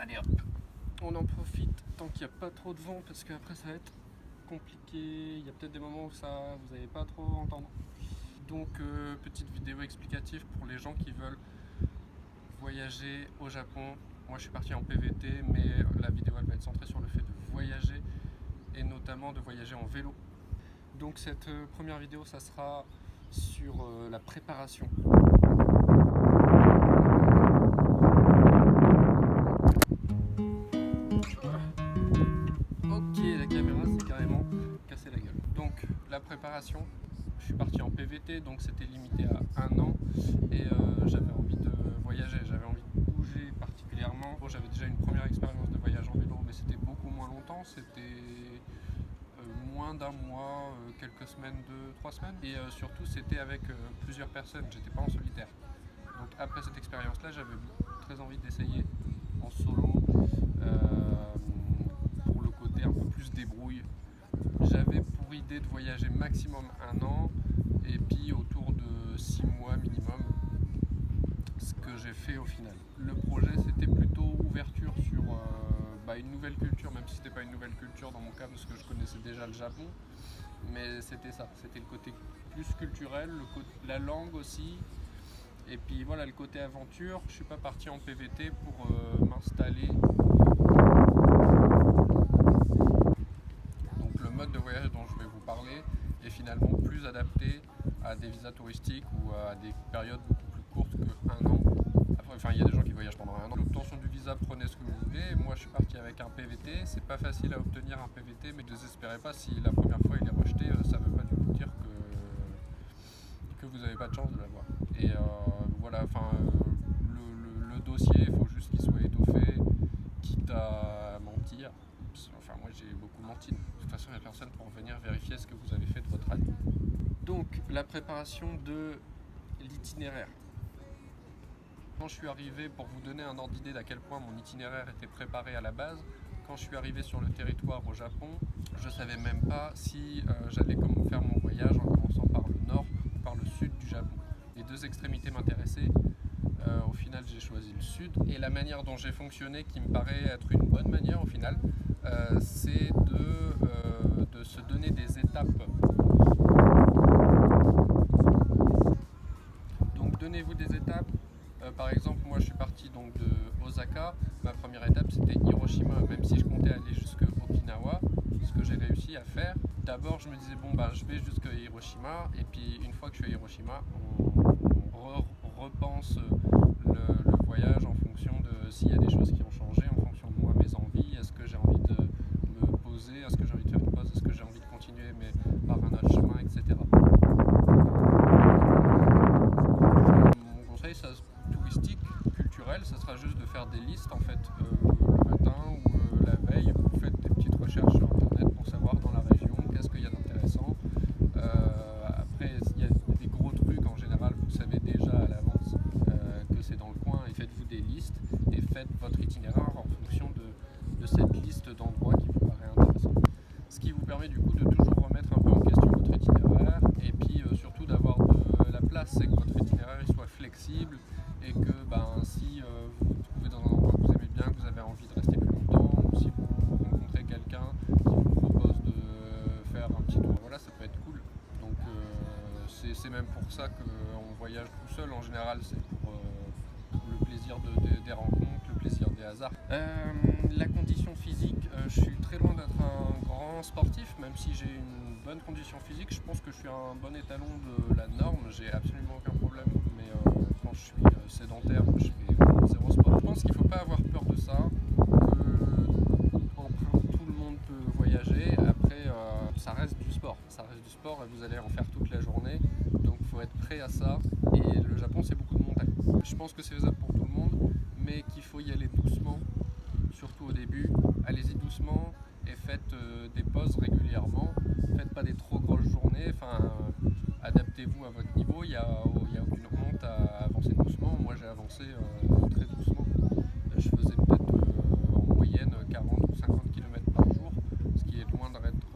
Allez hop, on en profite tant qu'il n'y a pas trop de vent parce qu'après ça va être compliqué. Il y a peut-être des moments où vous n'allez pas trop entendre. Donc petite vidéo explicative pour les gens qui veulent voyager au Japon. Moi je suis parti en PVT, mais la vidéo elle va être centrée sur le fait de voyager et notamment de voyager en vélo. Donc cette première vidéo ça sera sur la préparation. Ok, la caméra s'est carrément cassé la gueule. Donc la préparation, je suis parti en PVT, donc c'était limité à 1 an et j'avais envie de voyager, j'avais envie de bouger particulièrement. Bon, j'avais déjà une première expérience de voyage en vélo, mais c'était beaucoup moins longtemps, c'était moins d'1 mois, quelques semaines, 2-3 semaines, et surtout c'était avec plusieurs personnes, j'étais pas en solitaire. Donc après cette expérience là, j'avais très envie d'essayer en solo pour le côté un peu plus débrouille. J'avais pour idée de voyager maximum 1 an et puis autour de 6 mois minimum, ce que j'ai fait au final. Le projet c'était plutôt ouverture sur une nouvelle culture, même si c'était pas une nouvelle culture dans mon cas parce que je connaissais déjà le Japon, mais c'était ça, c'était le côté plus culturel, la langue aussi, et puis voilà le côté aventure. Je suis pas parti en PVT pour m'installer. Donc le mode de voyage dont je vais vous parler est finalement plus adapté à des visas touristiques ou à des périodes beaucoup plus courtes que 1 an. Enfin, il y a des gens qui voyagent pendant 1 an. L'obtention du visa, prenez ce que vous voulez. Moi, je suis parti avec un PVT. C'est pas facile à obtenir un PVT, mais ne désespérez pas si la première fois il est rejeté. Ça veut pas du tout dire que vous n'avez pas de chance de l'avoir. Et voilà, le dossier, il faut juste qu'il soit étoffé, quitte à mentir. Enfin, moi, j'ai beaucoup menti. De toute façon, il n'y a personne pour venir vérifier ce que vous avez fait de votre année. Donc, la préparation de l'itinéraire. Quand je suis arrivé, pour vous donner un ordre d'idée d'à quel point mon itinéraire était préparé à la base, quand je suis arrivé sur le territoire au Japon, je ne savais même pas si j'allais faire mon voyage en commençant par le nord ou par le sud du Japon. Les deux extrémités m'intéressaient. Au final, j'ai choisi le sud. Et la manière dont j'ai fonctionné, qui me paraît être une bonne manière au final, c'est de se donner des étapes. Donc donnez-vous des étapes. Par exemple, moi je suis parti donc de Osaka. Ma première étape c'était Hiroshima, même si je comptais aller jusqu'à Okinawa, ce que j'ai réussi à faire. D'abord je me disais je vais jusqu'à Hiroshima, et puis une fois que je suis à Hiroshima, on repense le voyage en fonction de s'il y a des choses qui ont changé, en fonction de moi, mes envies. Est-ce que j'ai envie de me poser, est-ce que j'ai envie de faire une pause, est-ce que j'ai envie de continuer mais par un autre chemin, etc. Mon conseil touristique, culturel, ça sera juste de faire des listes en fait le matin ou la veille. Vous faites des petites recherches sur internet pour savoir dans la région qu'est-ce qu'il y a d'intéressant. Après, il y a des gros trucs en général, vous savez déjà à l'avance que c'est dans le coin, et faites-vous des listes et faites votre itinéraire en fonction de cette liste d'endroits qui vous paraît intéressant. Ce qui vous permet du coup de toujours remettre un peu en question votre itinéraire, et puis surtout d'avoir de la place, c'est que votre itinéraire il soit flexible, et que si vous vous trouvez dans un endroit que vous aimez bien, que vous avez envie de rester plus longtemps, ou si vous rencontrez quelqu'un qui vous propose de faire un petit tour, voilà, ça peut être cool. Donc c'est même pour ça qu'on voyage tout seul en général, c'est pour le plaisir des rencontres, le plaisir des hasards. La condition physique, je suis très loin d'être un grand sportif, même si j'ai une bonne condition physique. Je pense que je suis un bon étalon de la norme, j'ai absolument aucun problème, mais quand je suis sédentaire, je fais zéro sport. Je pense qu'il ne faut pas avoir peur de ça, tout le monde peut voyager. Après, ça reste du sport, et vous allez en faire toute la journée, donc il faut être prêt à ça. Et le Japon, c'est beaucoup de montagnes. Je pense que c'est faisable pour tout le monde, mais qu'il faut y aller doucement, surtout au début. Allez-y doucement et faites des pauses régulièrement. Faites pas des trop grosses journées. Adaptez-vous à votre niveau. Il y a aucune honte à avancer doucement. Moi, j'ai avancé très doucement. Je faisais peut-être en moyenne 40 ou 50 km par jour, ce qui est loin d'être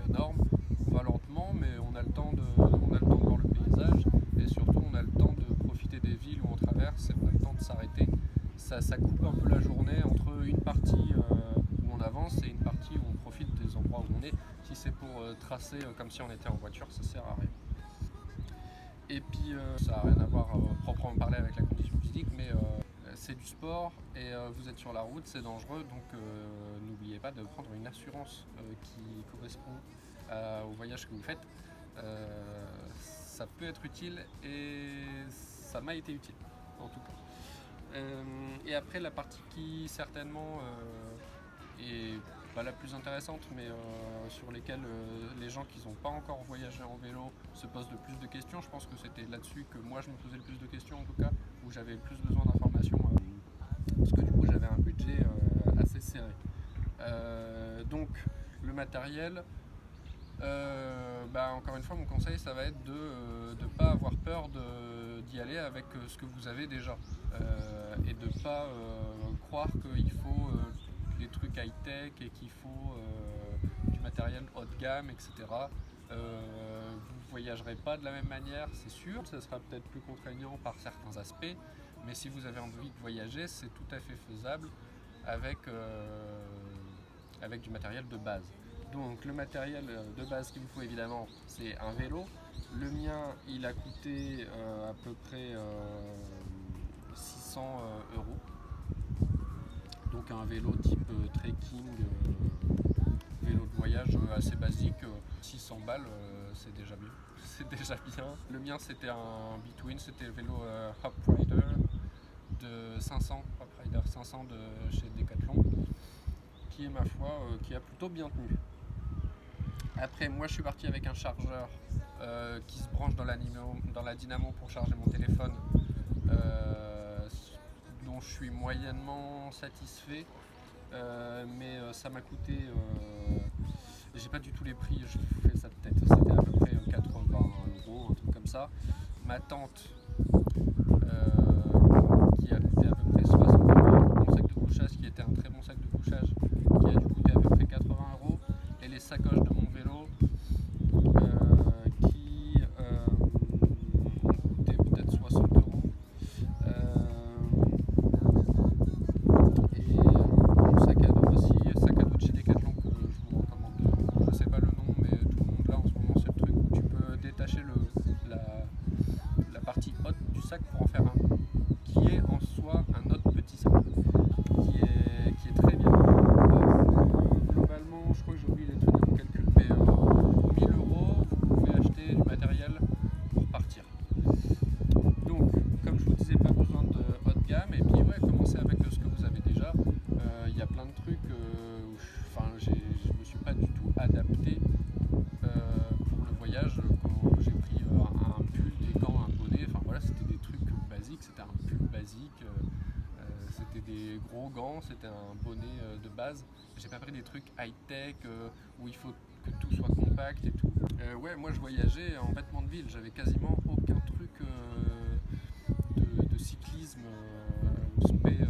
énorme. On va lentement, mais on a le temps de voir le paysage, et surtout on a le temps de profiter des villes où on traverse, et on a le temps de s'arrêter. Ça coupe un peu peu la journée entre une partie où on avance et une partie où on profite des endroits où on est. Si c'est pour tracer comme si on était en voiture, ça sert à rien. Et puis ça n'a rien à voir proprement parler avec la condition physique, mais c'est du sport et vous êtes sur la route, c'est dangereux, donc n'oubliez pas de prendre une assurance qui correspond au voyage que vous faites. Ça peut être utile et ça m'a été utile en tout cas. Et après la partie qui certainement est pas la plus intéressante, mais sur lesquelles les gens qui n'ont pas encore voyagé en vélo se posent le plus de questions. Je pense que c'était là-dessus que moi je me posais le plus de questions en tout cas, où j'avais le plus besoin d'informations, parce que du coup j'avais un budget assez serré. Donc le matériel, encore une fois mon conseil ça va être de ne pas avoir peur d'y aller avec ce que vous avez déjà, et de ne pas croire qu'il faut des trucs high-tech et qu'il faut du matériel haut de gamme, etc. Vous ne voyagerez pas de la même manière, c'est sûr. Ça sera peut-être plus contraignant par certains aspects, mais si vous avez envie de voyager, c'est tout à fait faisable avec du matériel de base. Donc le matériel de base qu'il vous faut évidemment, c'est un vélo. Le mien, il a coûté à peu près 600 euros. Donc un vélo type trekking, vélo de voyage assez basique, 600 balles, c'est déjà bien. C'est déjà bien. Le mien c'était un Between, c'était le vélo Hop Rider de 500, Hop Rider 500 de chez Decathlon, qui est ma foi, qui a plutôt bien tenu. Après moi je suis parti avec un chargeur qui se branche dans la dynamo pour charger mon téléphone, dont je suis moyennement satisfait, mais ça m'a coûté, j'ai pas du tout les prix, je vous fais ça de tête, c'était à peu près 80 euros, un truc comme ça. Ma tente qui a coûté à peu près 60 euros, mon sac de couchage qui était un très bon sac de couchage qui a dû coûter à peu près 80 euros, et les sacoches de mon vélo qui coûtaient peut-être 60 euros. Et mon sac à dos aussi, sac à dos de chez Decathlon que je vous recommande. Je sais pas le nom, mais tout le monde là en ce moment, c'est le truc où tu peux détacher la partie haute du sac pour en faire un, qui est en soi un autre petit sac, qui est très bien. Globalement, je crois que j'ai oublié les trucs de mon calcul, mais 1000 euros, vous pouvez acheter du matériel pour partir. Donc, comme je vous disais, pas besoin de haut de gamme, et puis ouais, commencez avec ce que vous avez déjà. Il y a plein de trucs où je me suis pas du tout adapté pour le voyage. Quand j'ai pris un pull, des gants, un bonnet, enfin voilà, c'était des trucs basiques, c'était un pull basique, c'était des gros gants, c'était un bonnet de base. J'ai pas pris des trucs high-tech où il faut que tout soit compact et tout. Ouais, moi je voyageais en vêtements de ville, j'avais quasiment aucun truc de cyclisme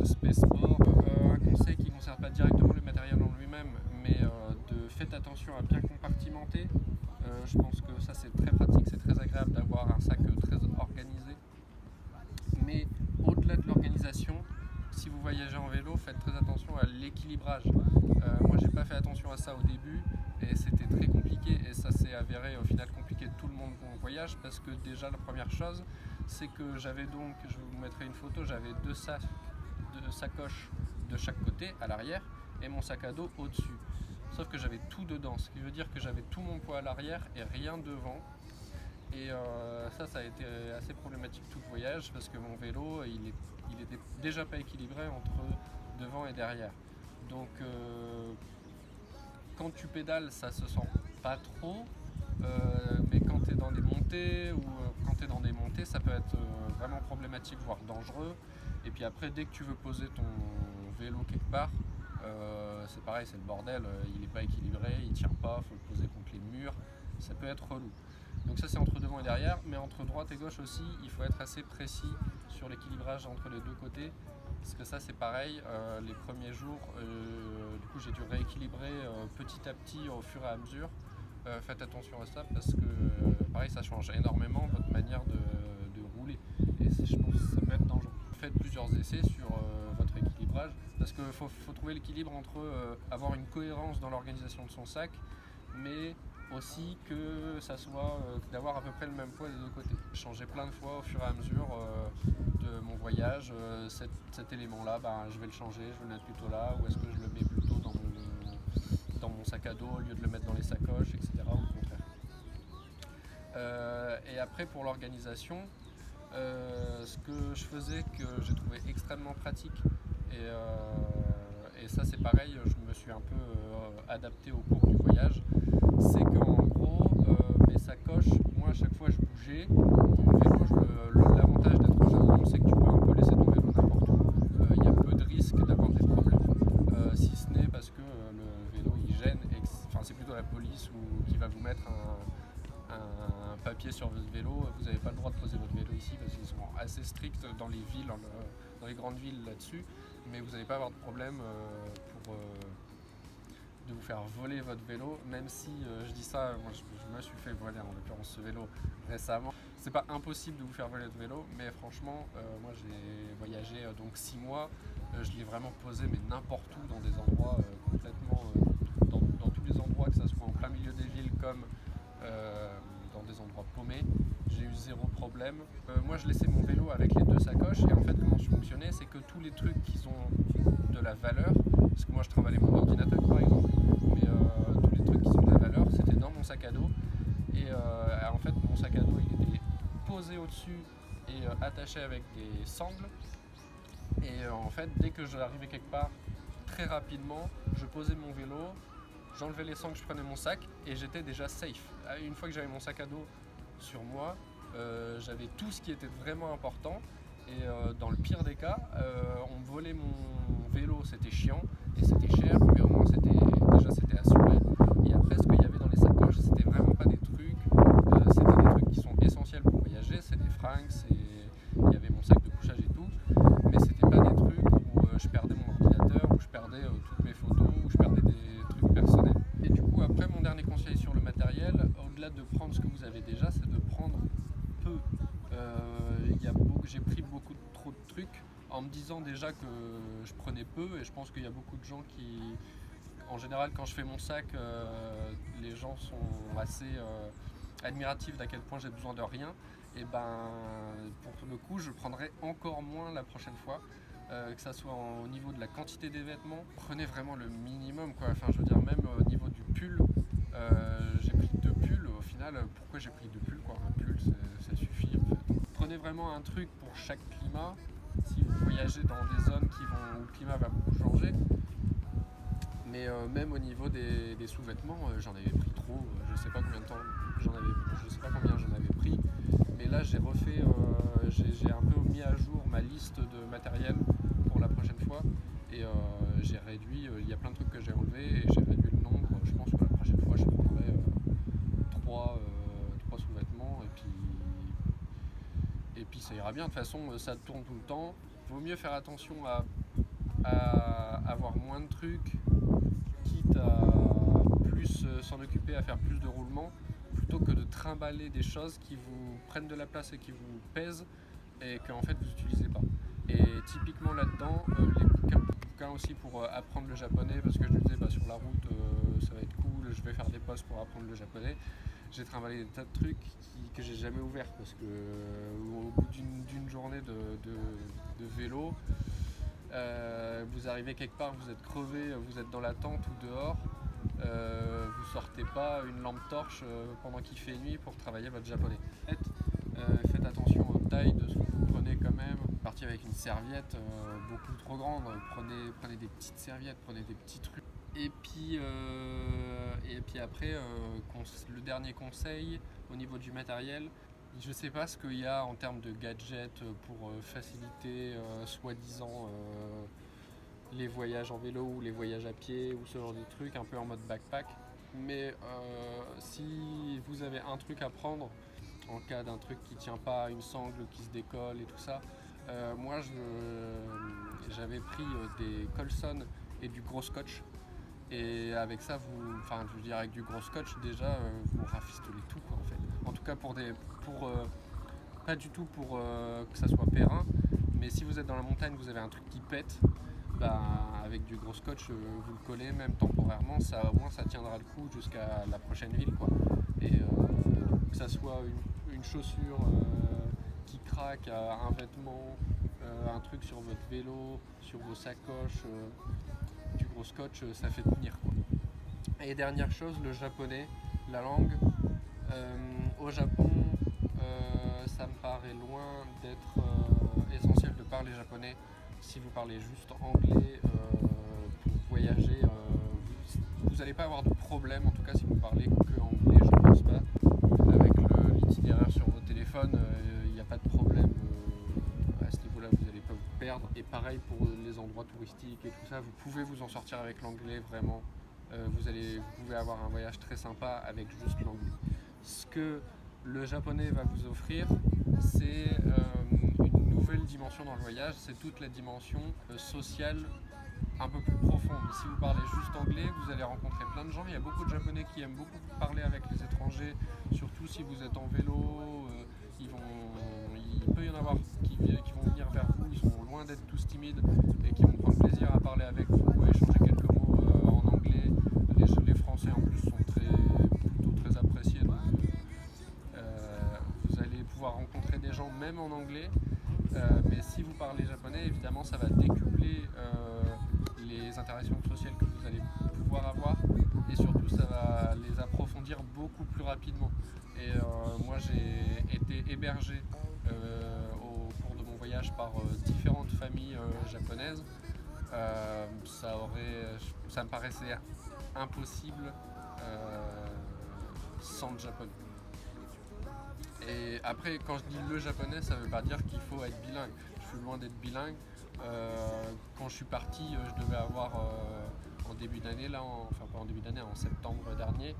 spé sport. Un conseil qui ne concerne pas directement le matériel en lui-même, mais faites attention à bien compartimenter. Je pense que ça c'est très pratique, c'est très agréable d'avoir un sac très organisé. Mais au-delà de l'organisation, si vous voyagez en vélo, faites très attention à l'équilibrage. Moi j'ai pas fait attention à ça au début et c'était très compliqué, et ça s'est avéré au final compliqué de tout le monde en voyage, parce que déjà la première chose c'est que j'avais donc, je vous mettrai une photo, j'avais deux sacoches de chaque côté à l'arrière et mon sac à dos au-dessus. Sauf que j'avais tout dedans, ce qui veut dire que j'avais tout mon poids à l'arrière et rien devant. Et ça a été assez problématique tout le voyage, parce que mon vélo il était déjà pas équilibré entre devant et derrière. Donc quand tu pédales ça se sent pas trop, mais quand tu es dans des montées ça peut être vraiment problématique, voire dangereux. Et puis après, dès que tu veux poser ton vélo quelque part, c'est pareil, c'est le bordel, il n'est pas équilibré, il tient pas, faut le poser contre les murs, ça peut être relou. Donc ça c'est entre devant et derrière, mais entre droite et gauche aussi, il faut être assez précis sur l'équilibrage entre les deux côtés, parce que ça c'est pareil, les premiers jours, du coup j'ai dû rééquilibrer petit à petit au fur et à mesure. Faites attention à ça, parce que pareil ça change énormément votre manière de rouler, et je pense que ça peut être dangereux. Faites plusieurs essais sur votre équilibrage. d'ouvrage, parce qu'il faut trouver l'équilibre entre avoir une cohérence dans l'organisation de son sac, mais aussi que ça soit d'avoir à peu près le même poids des deux côtés. Changer plein de fois au fur et à mesure de mon voyage, cet élément-là, je vais le changer, je vais le mettre plutôt là, ou est-ce que je le mets plutôt dans mon sac à dos au lieu de le mettre dans les sacoches, etc. Ou au contraire. Et après pour l'organisation, ce que je faisais que j'ai trouvé extrêmement pratique, et ça c'est pareil, je me suis un peu adapté au cours du voyage, c'est qu'en gros mes sacoches, moi à chaque fois je bougeais, mon vélo, l'avantage d'être au Japon c'est que tu peux un peu laisser ton vélo n'importe où, il y a peu de risques d'avoir des problèmes, si ce n'est parce que le vélo il gêne, c'est plutôt la police qui va vous mettre un papier sur votre vélo, vous n'avez pas le droit de poser votre vélo ici parce qu'ils sont assez stricts dans les villes, dans les grandes villes là-dessus, mais vous n'allez pas avoir de problème de vous faire voler votre vélo, même si je dis ça, moi je me suis fait voler en l'occurrence ce vélo récemment. C'est pas impossible de vous faire voler votre vélo, mais franchement, moi j'ai voyagé donc 6 mois, je l'ai vraiment posé mais n'importe où dans des endroits complètement, dans tous les endroits, que ça soit en plein milieu des villes comme dans des endroits paumés, j'ai eu zéro problème. Moi je laissais mon vélo avec les deux sacoches et en fait comment je fonctionnais c'est que tous les trucs qui ont de la valeur, parce que moi je trimballais mon ordinateur par exemple, mais tous les trucs qui ont de la valeur c'était dans mon sac à dos et en fait mon sac à dos il était posé au-dessus et attaché avec des sangles et en fait dès que j'arrivais quelque part très rapidement je posais mon vélo, j'enlevais les sangles, je prenais mon sac et j'étais déjà safe. Une fois que j'avais mon sac à dos sur moi, j'avais tout ce qui était vraiment important et dans le pire des cas, on me volait mon vélo, c'était chiant et c'était cher, mais au moins c'était assuré. Et après ce qu'il y avait dans les sacoches, c'était vraiment pas des trucs, c'était des trucs qui sont essentiels pour voyager, c'est des fringues, il y avait mon sac de couchage et tout, mais c'était pas des trucs où je perdais mon ordinateur, où je perdais toutes mes photos, où je perdais des trucs personnels. Et du coup après mon dernier conseil sur le matériel, au-delà de prendre ce que vous avez déjà, c'est de prendre peu. J'ai pris beaucoup trop de trucs en me disant déjà que je prenais peu et je pense qu'il y a beaucoup de gens qui, en général quand je fais mon sac, les gens sont assez admiratifs d'à quel point j'ai besoin de rien et pour le coup je prendrai encore moins la prochaine fois. Que ça soit au niveau de la quantité des vêtements, prenez vraiment le minimum quoi. Enfin je veux dire même au niveau du pull, j'ai pris 2 pulls au final. Pourquoi j'ai pris 2 pulls quoi? Un pull ça suffit en fait. Prenez vraiment un truc pour chaque climat. Si vous voyagez dans des zones où le climat va beaucoup changer, mais même au niveau des sous-vêtements, j'en avais pris trop. Je sais pas combien de temps je sais pas combien j'en avais pris, mais là j'ai refait, j'ai un peu mis à jour ma liste de matériel pour la prochaine fois et j'ai réduit. Il y a plein de trucs que j'ai enlevés et j'ai réduit le nombre. Je pense que la prochaine fois je prendrai 3 sous-vêtements et puis ça ira bien. De toute façon ça tourne tout le temps. Vaut mieux faire attention à avoir moins de trucs, quitte à plus s'en occuper, à faire plus de roulements, plutôt que de trimballer des choses qui vous prennent de la place et qui vous pèsent et qu'en fait vous n'utilisez pas. Et typiquement là-dedans, les bouquins aussi pour apprendre le japonais, parce que je me disais sur la route ça va être cool, je vais faire des pauses pour apprendre le japonais. J'ai trimballé des tas de trucs que j'ai jamais ouverts parce que au bout d'une journée de vélo, vous arrivez quelque part, vous êtes crevé, vous êtes dans la tente ou dehors, vous sortez pas une lampe torche pendant qu'il fait nuit pour travailler votre japonais. Faites attention aux tailles de ce que vous prenez quand même. Partir avec une serviette beaucoup trop grande, prenez des petites serviettes, prenez des petits trucs. Et puis après, le dernier conseil au niveau du matériel, je sais pas ce qu'il y a en termes de gadgets pour faciliter soi-disant les voyages en vélo ou les voyages à pied ou ce genre de trucs, un peu en mode backpack. Mais si vous avez un truc à prendre en cas d'un truc qui tient pas, une sangle qui se décolle et tout ça, moi j'avais pris des Colson et du gros scotch. Et avec ça, je veux dire avec du gros scotch déjà, vous rafistolez tout quoi en fait. En tout cas pas du tout pour que ça soit périn, mais si vous êtes dans la montagne, vous avez un truc qui pète, avec du gros scotch, vous le collez même temporairement, ça, au moins ça tiendra le coup jusqu'à la prochaine ville, quoi. Et que ça soit une chaussure qui craque, un vêtement, un truc sur votre vélo, sur vos sacoches, du gros scotch, ça fait tenir, quoi. Et dernière chose, le japonais, la langue. Au Japon, ça me paraît loin d'être essentiel de parler japonais. Si vous parlez juste anglais pour voyager, vous n'allez pas avoir de problème, en tout cas si vous parlez que anglais, je ne pense pas. Avec l'itinéraire sur vos téléphones, il n'y a pas de problème à ce niveau-là, vous n'allez pas vous perdre. Et pareil pour les endroits touristiques et tout ça, vous pouvez vous en sortir avec l'anglais vraiment. Vous pouvez avoir un voyage très sympa avec juste l'anglais. Ce que le japonais va vous offrir, c'est une nouvelle dimension dans le voyage, c'est toute la dimension sociale un peu plus profonde. Si vous parlez juste anglais, vous allez rencontrer plein de gens. Il y a beaucoup de japonais qui aiment beaucoup parler avec les étrangers, surtout si vous êtes en vélo. Il peut y en avoir qui vont venir vers vous, ils sont loin d'être tous timides et qui vont prendre plaisir à parler avec vous, à échanger quelques mots en anglais. Les Français en plus sont plutôt très appréciés, donc vous allez pouvoir rencontrer des gens même en anglais, mais si vous parlez japonais, évidemment ça va décupler les interactions sociales que vous allez pouvoir avoir, et surtout ça va les approfondir beaucoup plus rapidement. Et moi j'ai été hébergé au cours de mon voyage par différentes familles japonaises. Ça me paraissait impossible sans le japonais. Et après, quand je dis le japonais, ça ne veut pas dire qu'il faut être bilingue. Je suis loin d'être bilingue. Quand je suis parti, je devais avoir en début d'année, enfin pas en début d'année, en septembre dernier,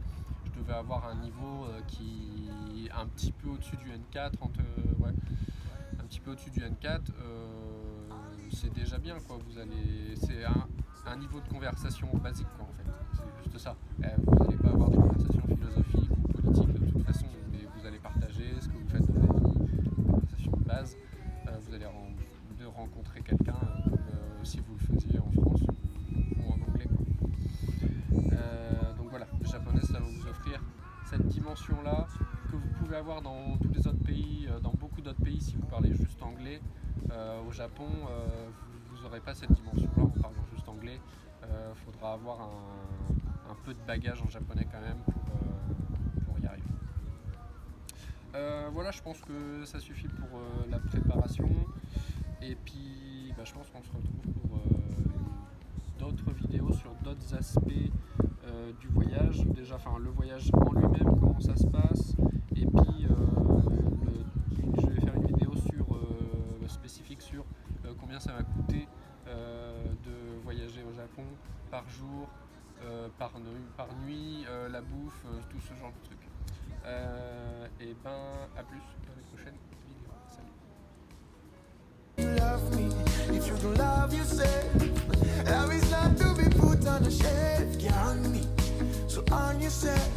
je devais avoir un niveau qui est un petit peu au-dessus du N4, un petit peu au-dessus du N4. C'est déjà bien, quoi. C'est un niveau de conversation basique, quoi, en fait. C'est juste ça. Vous n'allez pas avoir des conversations philosophiques ou politiques de toute façon, mais vous allez partager ce que vous faites dans la vie, des conversations de base. Vous allez rencontrer quelqu'un comme si vous le faisiez en France ou en anglais, quoi. Donc voilà, le japonais, ça va vous offrir cette dimension-là que vous pouvez avoir dans tous les autres pays, dans beaucoup d'autres pays si vous parlez juste anglais. Au Japon, vous n'aurez pas cette dimension-là en parlant juste anglais. Faudra avoir un peu de bagage en japonais quand même pour y arriver. Voilà, je pense que ça suffit pour la préparation. Et puis, je pense qu'on se retrouve pour d'autres vidéos sur d'autres aspects du voyage. Déjà, le voyage en lui-même, comment ça se passe. Et puis, je vais faire une vidéo spécifique sur combien ça va coûter de voyager au Japon par jour, par nuit, la bouffe, tout ce genre de trucs. Et à plus dans les prochaines vidéos. Salut. You love me, if you don't love yourself, love is not to be put on a shelf. Get on me, so on yourself.